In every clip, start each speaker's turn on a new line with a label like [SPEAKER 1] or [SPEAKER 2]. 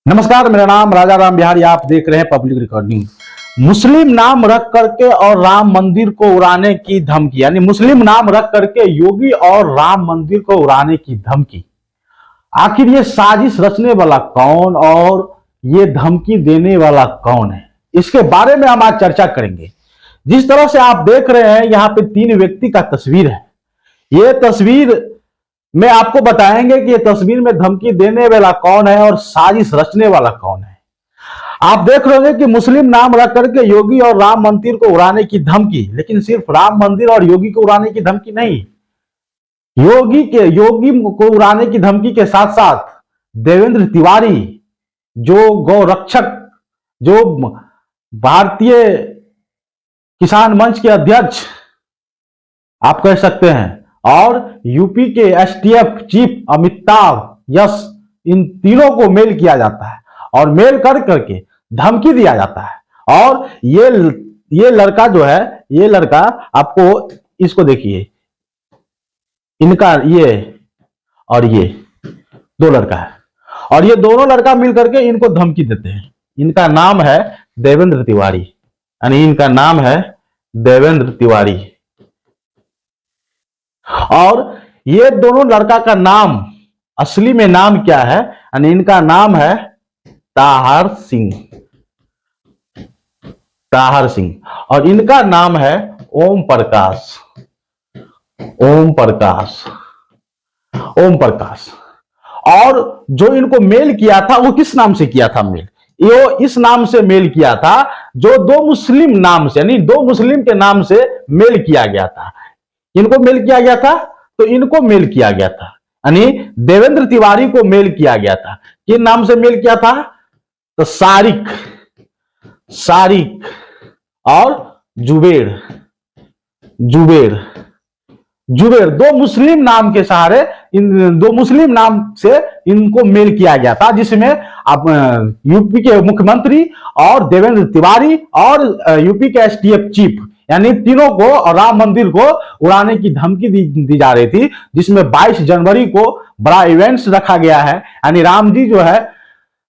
[SPEAKER 1] नमस्कार, मेरा नाम राजा राम बिहारी। आप देख रहे हैं पब्लिक रिकॉर्डिंग। मुस्लिम नाम रख करके और राम मंदिर को उड़ाने की धमकी, यानी मुस्लिम नाम रख करके योगी और राम मंदिर को उड़ाने की धमकी। आखिर ये साजिश रचने वाला कौन और ये धमकी देने वाला कौन है, इसके बारे में हम आज चर्चा करेंगे। जिस तरह से आप देख रहे हैं, यहाँ पे 3 व्यक्ति का तस्वीर है। ये तस्वीर में आपको बताएंगे कि ये तस्वीर में धमकी देने वाला कौन है और साजिश रचने वाला कौन है। आप देख रहे हैं कि मुस्लिम नाम रख करके योगी और राम मंदिर को उड़ाने की धमकी, लेकिन सिर्फ राम मंदिर और योगी को उड़ाने की धमकी नहीं, योगी को उड़ाने की धमकी के साथ साथ देवेंद्र तिवारी, जो गौरक्षक, जो भारतीय किसान मंच के अध्यक्ष आप कह सकते हैं, और यूपी के एसटीएफ चीफ अमिताभ यश, इन तीनों को मेल किया जाता है और मेल कर करके धमकी दिया जाता है। और ये लड़का जो है, ये लड़का आपको, इसको देखिए, इनका ये और ये 2 लड़का है, और ये दोनों लड़का मिल करके इनको धमकी देते हैं। इनका नाम है देवेंद्र तिवारी, यानी इनका नाम है देवेंद्र तिवारी। और ये दोनों लड़का का नाम असली में नाम क्या है, यानी इनका नाम है ताहर सिंह, ताहर सिंह, और इनका नाम है ओम प्रकाश, ओम प्रकाश, ओम प्रकाश। और जो इनको मेल किया था वो किस नाम से किया था मेल? ये इस नाम से मेल किया था जो 2 मुस्लिम नाम से, यानी 2 मुस्लिम के नाम से मेल किया गया था। इनको मेल किया गया था, तो इनको मेल किया गया था, यानी देवेंद्र तिवारी को मेल किया गया था। किन नाम से मेल किया था? तो सारिक, सारिक और जुबेर, जुबेर, जुबेर, 2 मुस्लिम नाम के सहारे, इन 2 मुस्लिम नाम से इनको मेल किया गया था, जिसमें अब यूपी के मुख्यमंत्री और देवेंद्र तिवारी और यूपी के एसटीएफ चीफ, यानी तीनों को और राम मंदिर को उड़ाने की धमकी दी जा रही थी। जिसमें 22 जनवरी को बड़ा इवेंट्स रखा गया है, यानी राम जी जो है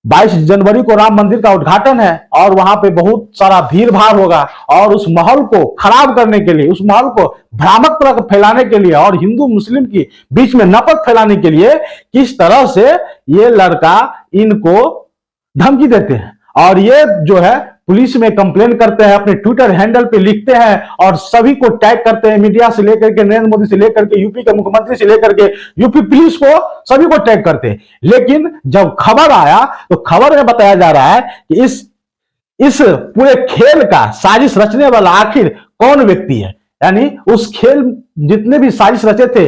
[SPEAKER 1] 22 जनवरी को राम मंदिर का उद्घाटन है, और वहां पे बहुत सारा भीड़ भाड़ होगा, और उस माहौल को खराब करने के लिए, उस माहौल को भ्रामक तरह फैलाने के लिए और हिंदू मुस्लिम की बीच में नफरत फैलाने के लिए किस तरह से ये लड़का इनको धमकी देते हैं। और ये जो है पुलिस में कंप्लेन करते हैं, अपने ट्विटर हैंडल पे लिखते हैं और सभी को टैग करते हैं, मीडिया से लेकर के, नरेंद्र मोदी से लेकर के, यूपी के मुख्यमंत्री से लेकर के यूपी पुलिस को, सभी को टैग करते हैं। लेकिन जब खबर आया तो खबर में बताया जा रहा है कि इस पूरे खेल का साजिश रचने वाला आखिर कौन व्यक्ति है। यानी उस खेल, जितने भी साजिश रचे थे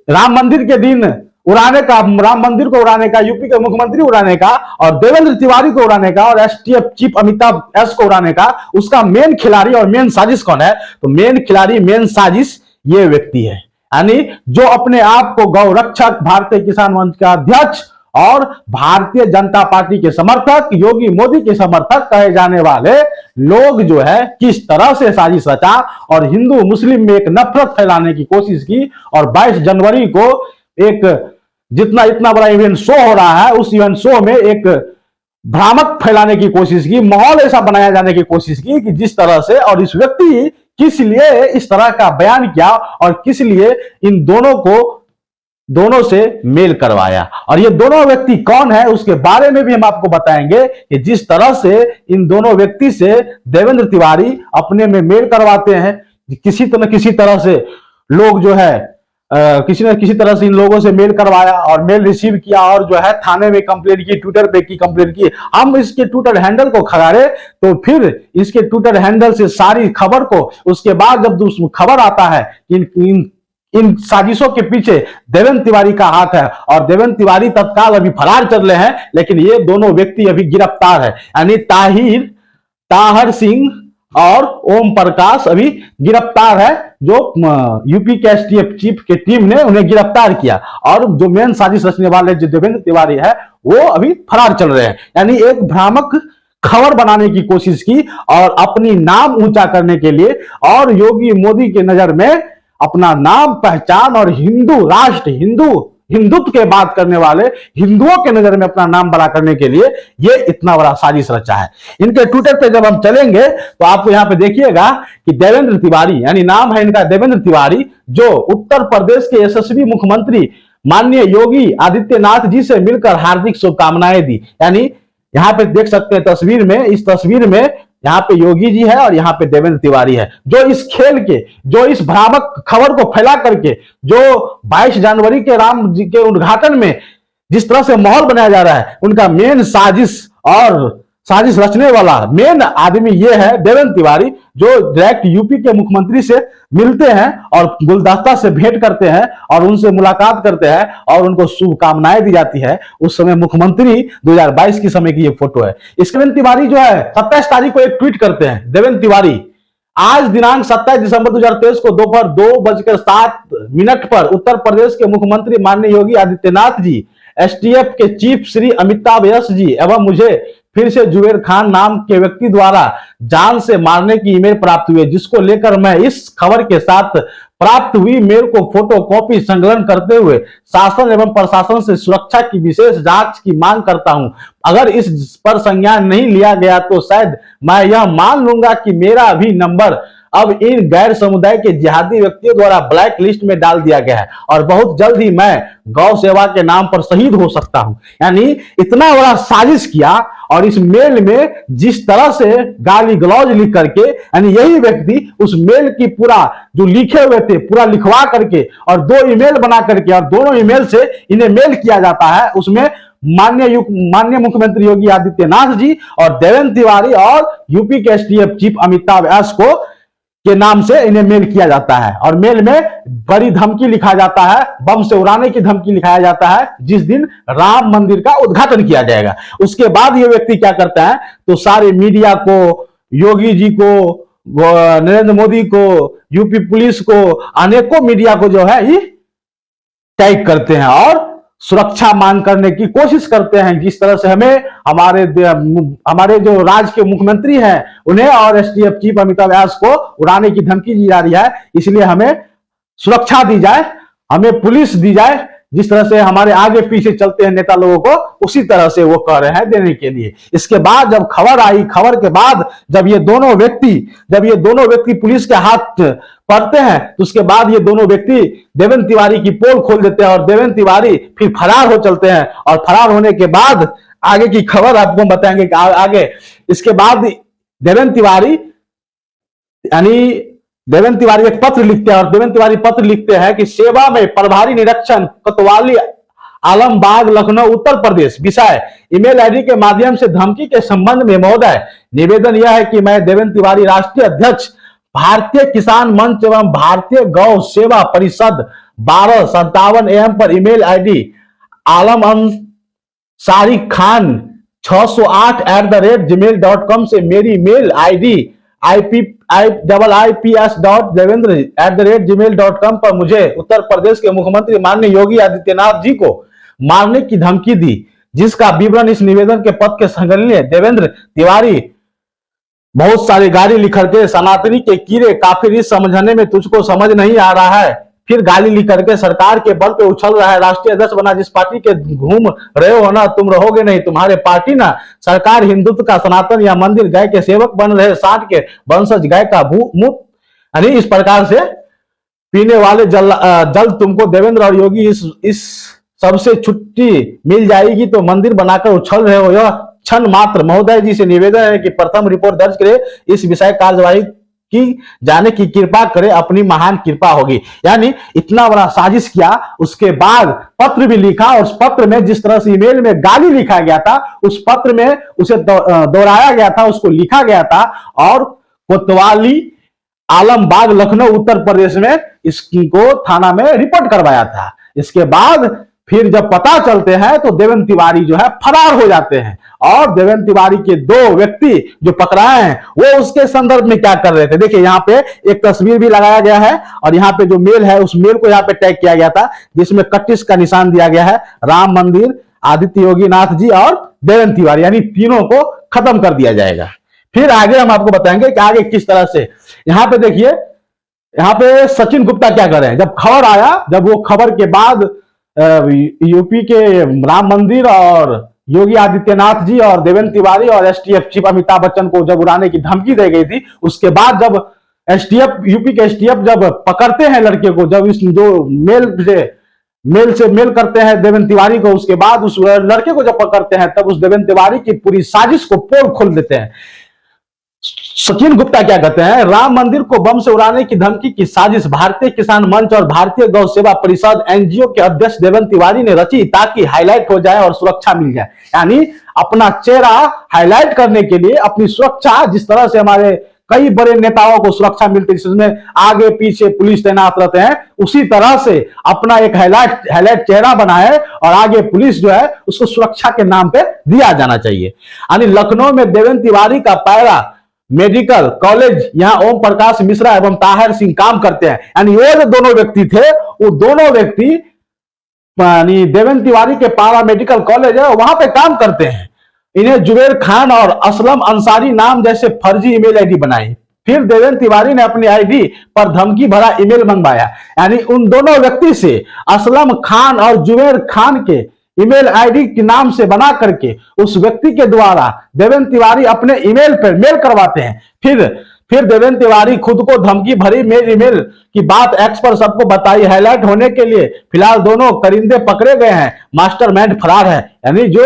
[SPEAKER 1] राम मंदिर के दिन उड़ाने का, राम मंदिर को उड़ाने का, यूपी के मुख्यमंत्री उड़ाने का, और देवेंद्र तिवारी को उड़ाने का, और एसटीएफ चीफ अमिताभ यश को उड़ाने का, उसका मेन खिलाड़ी और मेन साजिश कौन है? तो मेन खिलाड़ी, मेन साजिश ये व्यक्ति है, यानी जो अपने आप को गौरक्षक, भारतीय किसान मंच का अध्यक्ष और भारतीय जनता पार्टी के समर्थक, योगी मोदी के समर्थक कहे जाने वाले लोग जो है किस तरह से साजिश रचा और हिंदू मुस्लिम में एक नफरत फैलाने की कोशिश की। और 22 जनवरी को एक जितना इतना बड़ा इवेंट शो हो रहा है, उस इवेंट शो में एक भ्रामक फैलाने की कोशिश की, माहौल ऐसा बनाया जाने की कोशिश की कि जिस तरह से, और इस व्यक्ति किस लिए इस तरह का बयान किया और किस लिए इन दोनों से मेल करवाया, और ये दोनों व्यक्ति कौन है उसके बारे में भी हम आपको बताएंगे कि जिस तरह से इन दोनों व्यक्ति से देवेंद्र तिवारी अपने में मेल करवाते हैं, किसी तरह से लोग जो है किसी न किसी तरह से इन लोगों से मेल करवाया और मेल रिसीव किया, और जो है थाने में कंप्लेंट की, ट्विटर पे की कंप्लेंट की। हम इसके ट्विटर हैंडल को खगाड़े तो फिर इसके ट्विटर हैंडल से सारी खबर को, उसके बाद जब खबर आता है इन साजिशों के पीछे देवेंद्र तिवारी का हाथ है, और देवेंद्र तिवारी तत्काल अभी फरार चल रहे हैं, लेकिन ये दोनों व्यक्ति अभी गिरफ्तार है, यानी ताहर सिंह और ओम प्रकाश अभी गिरफ्तार है, जो यूपी के एसटीएफ चीफ के टीम ने उन्हें गिरफ्तार किया। और जो मेन साजिश रचने वाले जो देवेंद्र तिवारी है वो अभी फरार चल रहे हैं, यानी एक भ्रामक खबर बनाने की कोशिश की और अपनी नाम ऊंचा करने के लिए, और योगी मोदी के नजर में अपना नाम, पहचान और हिंदू राष्ट्र, हिंदू हिंदुत्व के बात करने वाले हिंदुओं के नजर में अपना नाम बड़ा करने के लिए ये इतना बड़ा साजिश रचा है। इनके ट्विटर पे जब हम चलेंगे तो आपको यहाँ पे देखिएगा कि देवेंद्र तिवारी, यानी नाम है इनका देवेंद्र तिवारी, जो उत्तर प्रदेश के यशस्वी मुख्यमंत्री माननीय योगी आदित्यनाथ जी से मिलकर हार्दिक शुभकामनाएं दी। यानी यहाँ पे देख सकते हैं तस्वीर में, इस तस्वीर में यहाँ पे योगी जी है और यहाँ पे देवेंद्र तिवारी है, जो इस खेल के, जो इस भ्रामक खबर को फैला करके, जो 22 जनवरी के राम जी के उद्घाटन में जिस तरह से माहौल बनाया जा रहा है, उनका मेन साजिश रचने वाला मेन आदमी ये है देवेंद्र तिवारी, जो डायरेक्ट यूपी के मुख्यमंत्री से मिलते हैं और गुलदस्ता से भेंट करते हैं और उनसे मुलाकात करते हैं और उनको शुभकामनाएं दी जाती है। उस समय मुख्यमंत्री 2022 के समय की ये फोटो है। इसके देवेंद्र तिवारी जो है 27 तारीख को एक ट्वीट करते हैं देवेंद्र तिवारी, आज दिनांक 27 दिसंबर 2023 को दोपहर 2:07 पर उत्तर प्रदेश के मुख्यमंत्री माननीय योगी आदित्यनाथ जी, एसटीएफ के चीफ श्री अमिताभ यश जी एवं मुझे फिर से जुबेर खान नाम के व्यक्ति द्वारा जान से मारने की ईमेल प्राप्त हुई है, जिसको लेकर मैं इस खबर के साथ प्राप्त हुई मेल को फोटो कॉपी संकलन करते हुए शासन एवं प्रशासन से सुरक्षा की विशेष जांच की मांग करता हूं। अगर इस पर संज्ञान नहीं लिया गया तो शायद मैं यह मान लूंगा कि मेरा भी नंबर अब इन गैर समुदाय के जिहादी व्यक्तियों द्वारा ब्लैक लिस्ट में डाल दिया गया है और बहुत जल्द ही मैं गौ सेवा के नाम पर शहीद हो सकता हूं। यानी इतना बड़ा साजिश किया और इस मेल में जिस तरह से गाली गलौज लिख करके, यानी यही व्यक्ति उस मेल की पूरा जो लिखे हुए थे पूरा लिखवा करके और 2 ईमेल बना करके और दोनों ईमेल से इन्हें मेल किया जाता है। उसमें माननीय मुख्यमंत्री योगी आदित्यनाथ जी और देवेंद्र तिवारी और यूपी के एसटीएफ चीफ अमिताभ यश को के नाम से इन्हें मेल किया जाता है और मेल में बड़ी धमकी लिखा जाता है, बम से उड़ाने की धमकी लिखाया जाता है जिस दिन राम मंदिर का उद्घाटन किया जाएगा। उसके बाद ये व्यक्ति क्या करता है, तो सारे मीडिया को, योगी जी को, नरेंद्र मोदी को, यूपी पुलिस को, अनेकों मीडिया को जो है ये टैग करते हैं और सुरक्षा मांग करने की कोशिश करते हैं। जिस तरह से हमें हमारे जो राज्य के मुख्यमंत्री हैं उन्हें और एसटीएफ चीफ अमिताभ यश को उड़ाने की धमकी दी जा रही है, इसलिए हमें सुरक्षा दी जाए, हमें पुलिस दी जाए। जिस तरह से हमारे आगे पीछे चलते हैं नेता लोगों को, उसी तरह से वो कह रहे हैं देने के लिए। इसके बाद जब खबर आई, खबर के बाद जब ये दोनों व्यक्ति पुलिस के हाथ पड़ते हैं, तो उसके बाद ये दोनों व्यक्ति देवेंद्र तिवारी की पोल खोल देते हैं और देवेंद्र तिवारी फिर फरार हो चलते हैं। और फरार होने के बाद आगे की खबर आपको बताएंगे आगे। इसके बाद देवेंद्र तिवारी एक पत्र लिखते हैं और देवेंद्र तिवारी पत्र लिखते हैं कि सेवा में प्रभारी निरीक्षण कोतवाली आलमबाग लखनऊ उत्तर प्रदेश, विषय ईमेल आईडी के माध्यम से धमकी के संबंध में महोदय निवेदन यह है कि मैं देवेंद्र तिवारी राष्ट्रीय अध्यक्ष भारतीय किसान मंच एवं भारतीय गौ सेवा परिषद 1257 AM पर ईमेल आईडी आलम अंसारी खान 608@gmail.com से मेरी मेल आईडी IPS.devendra@gmail.com पर मुझे उत्तर प्रदेश के मुख्यमंत्री माननीय योगी आदित्यनाथ जी को मारने की धमकी दी, जिसका विवरण इस निवेदन के पद के संलग्न देवेंद्र तिवारी बहुत सारी गाली लिख करके सनातनी के कीड़े काफिर इस समझने में तुझको समझ नहीं आ रहा है, फिर गाली लिख करके सरकार के बल पे उछल रहा है, राष्ट्रीय अध्यक्ष बना जिस पार्टी के घूम रहे हो ना, तुम रहोगे नहीं, तुम्हारे पार्टी ना सरकार हिंदुत्व का सनातन या मंदिर गाय के सेवक बन रहे, 60 के वंशज गाय का मुत, यानी इस प्रकार से पीने वाले जल तुमको देवेंद्र और योगी इस सबसे छुट्टी मिल जाएगी तो मंदिर बनाकर उछल रहे हो, यह क्षण मात्र। महोदय जी से निवेदन है कि प्रथम रिपोर्ट दर्ज करे, इस विषय कार्यवाही की जाने की कृपा करे, अपनी महान कृपा होगी। यानी इतना बड़ा साजिश किया, उसके बाद पत्र भी लिखा और उस पत्र में जिस तरह से ईमेल में गाली लिखा गया था, उस पत्र में उसे दोहराया गया था, उसको लिखा गया था और कोतवाली आलमबाग लखनऊ उत्तर प्रदेश में इसको थाना में रिपोर्ट करवाया था। इसके बाद फिर जब पता चलते हैं तो देवेंद्र तिवारी जो है फरार हो जाते हैं और देवेंद्र तिवारी के 2 व्यक्ति जो पकड़ाए हैं वो उसके संदर्भ में क्या कर रहे थे, देखिए यहाँ पे एक तस्वीर भी लगाया गया है और यहाँ पे जो मेल है उस मेल को यहाँ पे टैग किया गया था जिसमें 31 का निशान दिया गया है, राम मंदिर, आदित्य योगी नाथ जी और देवेंद्र तिवारी, यानी तीनों को खत्म कर दिया जाएगा। फिर आगे हम आपको बताएंगे कि आगे किस तरह से। यहाँ पे देखिए, यहाँ पे सचिन गुप्ता क्या कर रहे हैं, जब खबर आया, जब वो खबर के बाद यूपी के राम मंदिर और योगी आदित्यनाथ जी और देवेंद्र तिवारी और एसटीएफ चीफ अमिताभ बच्चन को जब उड़ाने की धमकी दी गई थी, उसके बाद जब एसटीएफ, यूपी के एसटीएफ जब पकड़ते हैं लड़के को, जब इस जो मेल करते हैं देवेंद्र तिवारी को, उसके बाद उस लड़के को जब पकड़ते हैं तब उस देवेंद्र तिवारी की पूरी साजिश को पोल खोल देते हैं। सचिन गुप्ता क्या कहते हैं, राम मंदिर को बम से उड़ाने की धमकी की साजिश भारतीय किसान मंच और भारतीय गौ सेवा परिषद एनजीओ के अध्यक्ष देवेंद्र तिवारी ने रची ताकि हाईलाइट हो जाए और सुरक्षा मिल जाए। यानी अपना चेहरा हाईलाइट करने के लिए, अपनी सुरक्षा, जिस तरह से हमारे कई बड़े नेताओं को सुरक्षा मिलती है जिसमें आगे पीछे पुलिस तैनात रहते हैं, उसी तरह से अपना एक हाईलाइट चेहरा बनाए और आगे पुलिस जो है उसको सुरक्षा के नाम पे दिया जाना चाहिए। यानी लखनऊ में देवेंद्र तिवारी का पैरा मेडिकल कॉलेज, यहां ओम प्रकाश मिश्रा एवं ताहिर सिंह काम करते हैं। यानी ये जो दोनों व्यक्ति थे, वो दोनों व्यक्ति यानी देवेंद्र तिवारी के पारा मेडिकल कॉलेज है वहां पे काम करते हैं। इन्हें जुबेर खान और असलम अंसारी नाम जैसे फर्जी ईमेल आईडी बनाई, फिर देवेंद्र तिवारी ने अपनी आईडी पर धमकी भरा ईमेल मंगवाया। यानी उन दोनों व्यक्ति से फिर खान और जुबेर खान के ईमेल आईडी के नाम से बना करके उस व्यक्ति के द्वारा देवेंद्र तिवारी अपने ईमेल पर मेल करवाते हैं। फिर देवेंद्र तिवारी खुद को धमकी भरी मेल ईमेल की बात एक्स पर सबको बताई। हाईलाइट होने के लिए फिलहाल दोनों करिंदे पकड़े गए हैं, मास्टरमाइंड फरार है। यानी जो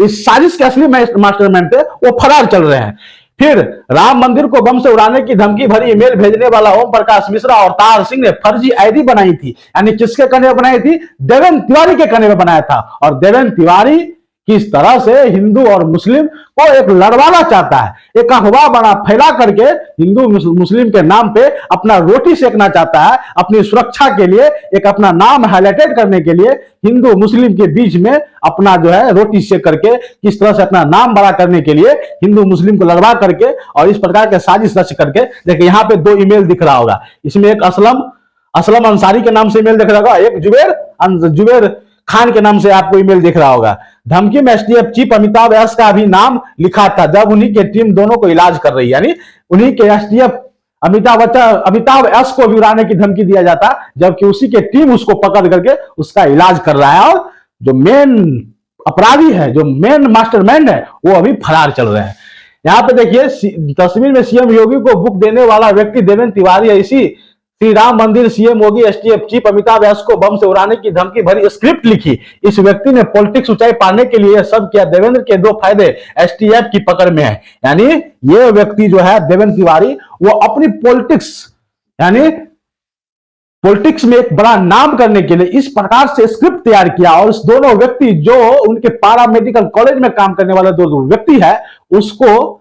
[SPEAKER 1] इस साजिश के असली मास्टरमाइंड थे वो फरार चल रहे हैं। फिर राम मंदिर को बम से उड़ाने की धमकी भरी ईमेल भेजने वाला ओम प्रकाश मिश्रा और ताहिर सिंह ने फर्जी आईडी बनाई थी। यानी किसके कहने पर बनाई थी? देवेंद्र तिवारी के कहने पर बनाया था। और देवेंद्र तिवारी किस तरह से हिंदू और मुस्लिम को एक लड़वाना चाहता है, एक अफवाह बना फैला करके हिंदू मुस्लिम के नाम पे अपना रोटी सेकना चाहता है, अपनी सुरक्षा के लिए, एक अपना नाम हाईलाइटेड करने के लिए हिंदू मुस्लिम के बीच में अपना जो है रोटी सेक करके किस तरह से अपना नाम बड़ा करने के लिए हिंदू मुस्लिम को लड़वा करके और इस प्रकार के साजिश रच करके। देखिए यहाँ पे दो ईमेल दिख रहा होगा, इसमें एक असलम अंसारी के नाम से ईमेल दिख रहा होगा, एक जुबेर खान के नाम से आपको ईमेल दिख रहा होगा। धमकी में एसटीएफ चीफ अमिताभ एस का भी नाम लिखा था, जब उन्हीं की टीम दोनों को इलाज कर रही है। यानी उन्हीं के एसटीएफ अमिताभ एस को भी उड़ाने की धमकी दिया जाता, जबकि उसी के टीम उसको पकड़ करके उसका इलाज कर रहा है। और जो मेन अपराधी है, जो मेन मास्टरमाइंड है, वो अभी फरार चल रहे हैं। यहाँ पे देखिए तस्वीर में सीएम योगी को बुक देने वाला व्यक्ति देवेंद्र तिवारी है। इसी श्री राम मंदिर सीएम योगी एसटीएफ चीफ अमिताभ एस को बम से उड़ाने की धमकी भरी स्क्रिप्ट लिखी। इस व्यक्ति ने पॉलिटिक्स ऊंचाई पाने के लिए सब किया। देवेंद्र के दो फायदे एसटीएफ की पकड़ में है। यानी ये व्यक्ति जो है देवेंद्र तिवारी, वो अपनी पॉलिटिक्स में एक बड़ा नाम करने के लिए इस प्रकार से स्क्रिप्ट तैयार किया। और इस दोनों व्यक्ति जो उनके पारा मेडिकल कॉलेज में काम करने वाले दो व्यक्ति है, उसको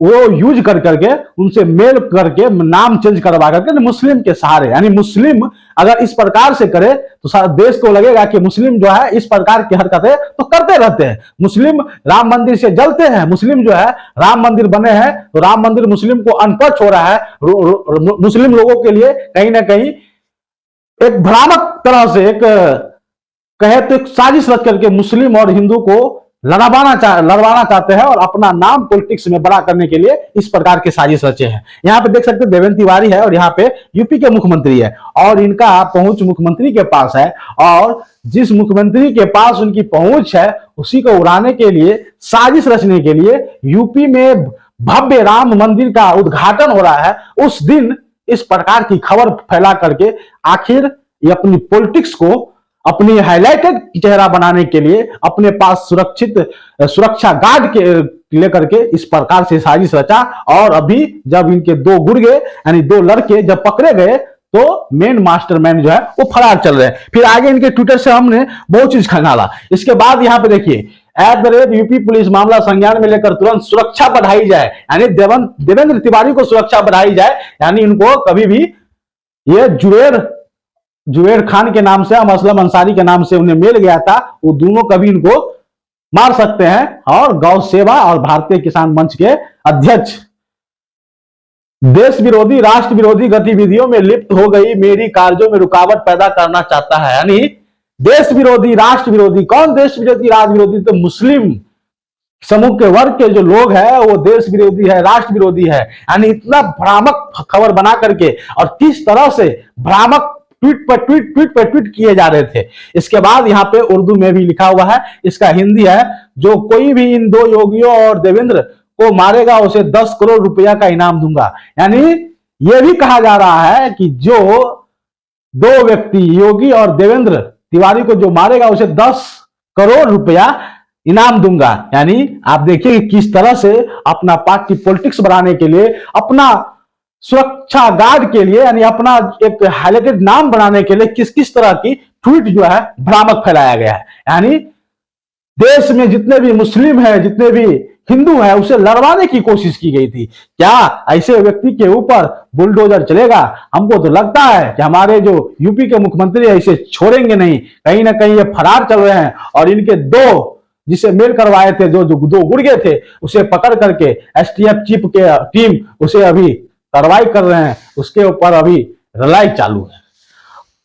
[SPEAKER 1] वो यूज करके उनसे मेल करके नाम चेंज करवा करके मुस्लिम के सहारे, यानी मुस्लिम अगर इस प्रकार से करे तो सारा देश को लगेगा कि मुस्लिम जो है इस प्रकार की हरकतें तो करते रहते हैं। मुस्लिम राम मंदिर से जलते हैं, मुस्लिम जो है राम मंदिर बने हैं तो राम मंदिर मुस्लिम को अनपढ़ हो रहा है। मुस्लिम लोगों के लिए कहीं ना कहीं एक भ्रामक तरह से एक कहे तो एक साजिश रच करके मुस्लिम और हिंदू को लड़वाना चाहते हैं और अपना नाम पॉलिटिक्स में बड़ा करने के लिए इस प्रकार के साजिश रचे हैं। यहाँ पे देख सकते हैं देवेंद्र तिवारी है और यहाँ पे यूपी के मुख्यमंत्री है और इनका पहुंच मुख्यमंत्री के पास है। और जिस मुख्यमंत्री के पास उनकी पहुंच है उसी को उड़ाने के लिए, साजिश रचने के लिए यूपी में भव्य राम मंदिर का उद्घाटन हो रहा है, उस दिन इस प्रकार की खबर फैला करके आखिर ये अपनी पॉलिटिक्स को अपनी हाईलाइटेड चेहरा बनाने के लिए अपने पास सुरक्षा गार्ड के लेकर के इस प्रकार से साजिश रचा। और अभी जब इनके दो गुर्गे यानी दो लड़के जब पकड़े गए तो मेन मास्टरमाइंड जो है वो फरार चल रहे हैं। फिर आगे इनके ट्विटर से हमने बहुत चीज खंगाला। इसके बाद यहाँ पे देखिए यूपी पुलिस मामला संज्ञान में लेकर तुरंत सुरक्षा बढ़ाई जाए, यानी देवेंद्र तिवारी को सुरक्षा बढ़ाई जाए। यानी इनको कभी भी ये जुबेर खान के नाम से, असलम अंसारी के नाम से उन्हें मिल गया था, वो दोनों कभी इनको मार सकते हैं। और गौ सेवा और भारतीय किसान मंच के अध्यक्ष देश विरोधी राष्ट्र विरोधी गतिविधियों में लिप्त हो गई मेरी कार्यों में रुकावट पैदा करना चाहता है। यानी देश विरोधी राष्ट्र विरोधी, कौन देश विरोधी राष्ट्र विरोधी? तो मुस्लिम समूह के वर्ग के जो लोग हैं वो देश विरोधी है, राष्ट्र विरोधी है। यानी इतना भ्रामक खबर बना करके और किस तरह से भ्रामक ट्वीट पर ट्वीट किए जा रहे थे। इसके बाद यहाँ पे उर्दू में भी लिखा हुआ है, इसका हिंदी है, जो कोई भी इन दो योगियों और देवेंद्र को मारेगा उसे 10 करोड़ रुपया का इनाम दूंगा। यानी यह भी कहा जा रहा है कि जो दो व्यक्ति योगी और देवेंद्र तिवारी को जो मारेगा उसे 10 करोड़ रुपया इनाम दूंगा। यानी आप देखिए किस तरह से अपना पार्टी पॉलिटिक्स बनाने के लिए, अपना सुरक्षा गार्ड के लिए, यानी अपना एक हाईलाइटेड नाम बनाने के लिए किस किस तरह की ट्वीट जो है भ्रामक फैलाया गया है। यानी देश में जितने भी मुस्लिम है, जितने भी हिंदू है, उसे लड़वाने की कोशिश की गई थी। क्या ऐसे व्यक्ति के ऊपर बुलडोजर चलेगा? हमको तो लगता है कि हमारे जो यूपी के मुख्यमंत्री है इसे छोड़ेंगे नहीं, कहीं ना कहीं ये फरार चल रहे हैं और इनके दो जिसे मेल करवाए थे, जो दो गुर्गे थे, उसे पकड़ करके एसटीएफ चीफ के टीम उसे अभी कार्रवाई कर रहे हैं, उसके ऊपर अभी लड़ाई चालू है।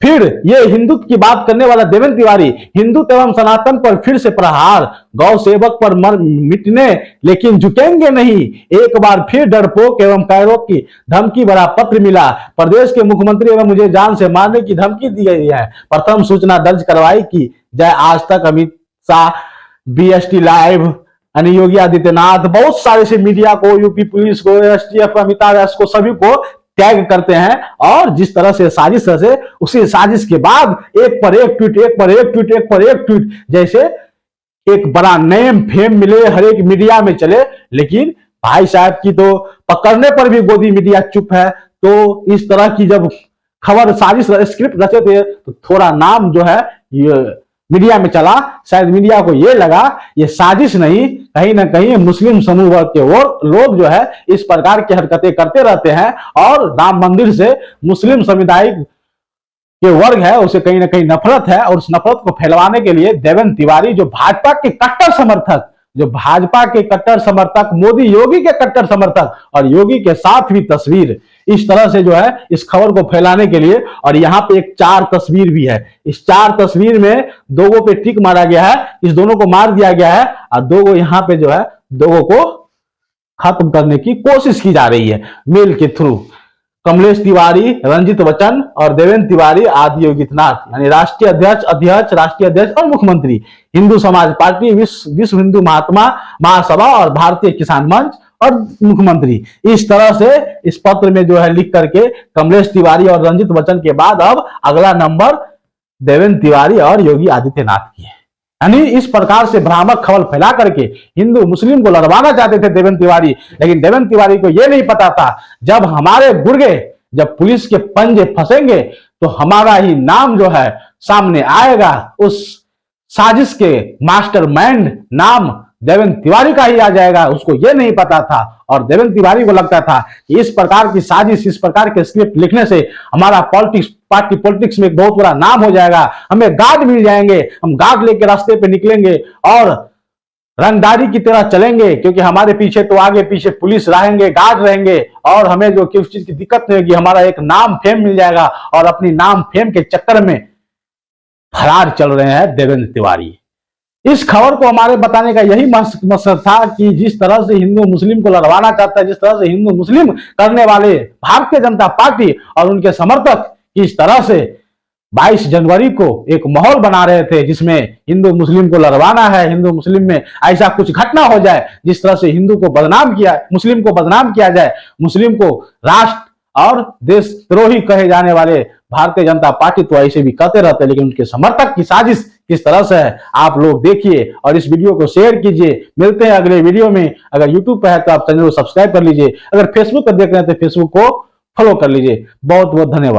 [SPEAKER 1] फिर ये हिंदुत्व की बात करने वाला देवेंद्र तिवारी, हिंदुत्व एवं सनातन पर फिर से प्रहार, गौ सेवक पर मर मिटने लेकिन झुकेंगे नहीं, एक बार फिर डरपोक एवं कैरों की धमकी भरा पत्र मिला, प्रदेश के मुख्यमंत्री एवं मुझे जान से मारने की धमकी दी गई है, प्रथम सूचना दर्ज करवाई की जय आज तक, अमित शाह, बीएसटी लाइव, यानी योगी आदित्यनाथ, बहुत सारे से मीडिया को, यूपी पुलिस को, एसटीएफ, अमिताभ दास को, सभी को टैग करते हैं और जिस तरह से साजिश से, उसी साजिश के बाद एक पर एक ट्वीट, एक पर एक ट्वीट, एक पर एक ट्वीट, जैसे एक बड़ा नेम फेम मिले, हर एक मीडिया में चले। लेकिन भाई साहब की तो पकड़ने पर भी गोदी मीडिया चुप है। तो इस तरह की जब खबर साजिश स्क्रिप्ट रचे थे तो थोड़ा नाम जो है ये मीडिया में चला, शायद मीडिया को ये लगा ये साजिश नहीं, कहीं ना कहीं मुस्लिम समूह वर्ग के और लोग जो है इस प्रकार की हरकतें करते रहते हैं और राम मंदिर से मुस्लिम समुदाय के वर्ग है उसे कहीं ना कहीं नफरत है, और उस नफरत को फैलवाने के लिए देवेंद्र तिवारी जो भाजपा के कट्टर समर्थक, मोदी योगी के कट्टर समर्थक और योगी के साथ भी तस्वीर, इस तरह से जो है इस खबर को फैलाने के लिए, और यहाँ पे एक 4 तस्वीर भी है, इस 4 तस्वीर में दोगों पे टिक मारा गया है, इस दोनों को मार दिया गया है और दोगों यहाँ पे जो है दोगों को खत्म करने की कोशिश की जा रही है मेल के थ्रू। कमलेश तिवारी, रंजित वचन और देवेंद्र तिवारी आदि योगीनाथ, यानी राष्ट्रीय अध्यक्ष और मुख्यमंत्री, हिंदू समाज पार्टी, विश्व हिंदू महात्मा महासभा और भारतीय किसान मंच और मुख्यमंत्री। इस तरह से इस पत्र में जो है लिख करके कमलेश तिवारी और रंजित वचन के बाद अब अगला नंबर देवेंद्र तिवारी और योगी आदित्यनाथ की है। यानी इस प्रकार से भ्रामक खबर फैला करके हिंदू मुस्लिम को लड़वाना चाहते थे देवेंद्र तिवारी, लेकिन देवेंद्र तिवारी को यह नहीं पता था जब हमारे गुर्गे जब पुलिस के पंजे फंसेंगे तो हमारा ही नाम जो है सामने आएगा, उस साजिश के मास्टरमाइंड नाम देवेंद्र तिवारी का ही आ जाएगा। उसको यह नहीं पता था और देवेंद्र तिवारी को लगता था कि इस प्रकार की साजिश, इस प्रकार के स्क्रिप्ट लिखने से हमारा पार्टी पॉलिटिक्स में एक बहुत बड़ा नाम हो जाएगा, हमें गार्ड मिल जाएंगे, हम गार्ड लेके रास्ते पे निकलेंगे और रंगदारी की तरह चलेंगे, क्योंकि हमारे पीछे तो आगे पीछे पुलिस रहेंगे, गार्ड रहेंगे और हमें जो किस चीज की दिक्कत नहीं होगी, हमारा एक नाम फेम मिल जाएगा। और अपनी नाम फेम के चक्कर में फरार चल रहे हैं देवेंद्र तिवारी। इस खबर को हमारे बताने का यही मकसद था कि जिस तरह से हिंदू मुस्लिम को लड़वाना चाहता है, जिस तरह से हिंदू मुस्लिम करने वाले भारतीय जनता पार्टी और उनके समर्थक किस तरह से 22 जनवरी को एक माहौल बना रहे थे जिसमें हिंदू मुस्लिम को लड़वाना है, हिंदू मुस्लिम में ऐसा कुछ घटना हो जाए जिस तरह से हिंदू को बदनाम किया, मुस्लिम को बदनाम किया जाए, मुस्लिम को राष्ट्र और देशद्रोही कहे जाने वाले भारतीय जनता पार्टी तो ऐसे भी कहते रहते हैं, लेकिन उनके समर्थक की साजिश किस तरह से है आप लोग देखिए और इस वीडियो को शेयर कीजिए। मिलते हैं अगले वीडियो में। अगर यूट्यूब पर है तो आप चैनल को सब्सक्राइब कर लीजिए, अगर फेसबुक पर देख रहे हैं तो फेसबुक को फॉलो कर लीजिए। बहुत बहुत धन्यवाद।